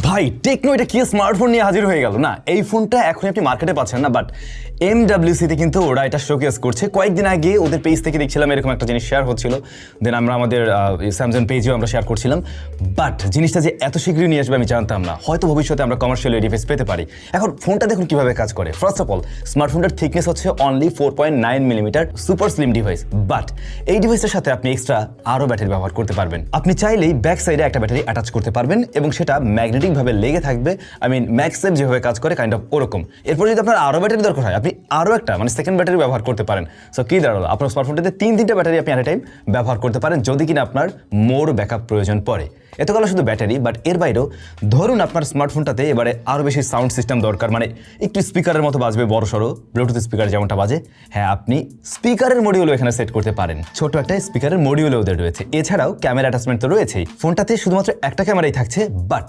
ভাই টেকনো এটা কি স্মার্টফোন নিয়ে হাজির হয়ে গেল না। এই ফোনটা এখন আপনি মার্কেটে পাচ্ছেন না, বাট MWC তে কিন্তু ওরা এটা শোকেস করছে। কয়েকদিন আগে ওদের পেজ থেকে দেখছিলাম এরকম একটা জিনিস শেয়ার হচ্ছিল, দেন আমরা আমাদের স্যামসাং পেজেও আমরা শেয়ার করছিলাম। বাট জিনিসটা যে এত শীঘ্রই নিয়ে আসবে আমি জানতাম না। হয়তো ভবিষ্যতে আমরা কমার্শিয়াল ডিভাইস পেতে পারি। এখন ফোনটা দেখুন কিভাবে কাজ করে। ফার্স্ট অফ অল স্মার্টফোনটার থিকনেস হচ্ছে only 4.9 millimetre, super slim device. But এই ডিভাইসের সাথে আপনি এক্সট্রা আরও ব্যাটারি ব্যবহার করতে পারবেন। আপনি চাইলেই ব্যাক সাইডে একটা ব্যাটারি অ্যাটাচ করতে পারবেন এবং সেটা ম্যাগনেটিক ভাবে লেগে থাকবে। ম্যাক্সেপ যেভাবে কাজ করে কাইন্ড অফ ওরকম। এরপর যদি আপনার আরও ব্যাটারি দরকার হয়, আপনি আরও একটা সেকেন্ড ব্যাটারি ব্যবহার করতে পারেন। সো কি দাঁড়ালো, আপনার স্মার্টফোনটাতে তিনটা ব্যাটারি আপনি অ্যাট এ টাইম ব্যবহার করতে পারেন যদি কিনা আপনার মোর ব্যাকআপ প্রয়োজন পড়ে। এত গেল শুধু ব্যাটারি, বাট এর বাইরেও ধরুন আপনার স্মার্টফোনটাতে এবারে আরও বেশি সাউন্ড সিস্টেম দরকার, একটু স্পিকারের মতো বাজবে, বড় সড়ো ব্লুটুথ স্পিকার যেমনটা বাজে। হ্যাঁ, আপনি স্পিকারের মডিউলও এখানে সেট করতে পারেন। ছোট একটা স্পিকারের মডিউলও ওদের রয়েছে। এছাড়াও ক্যামেরা অ্যাটাচমেন্ট তো রয়েছেই। ফোনটাতে শুধুমাত্র একটা ক্যামেরাই থাকছে, বাট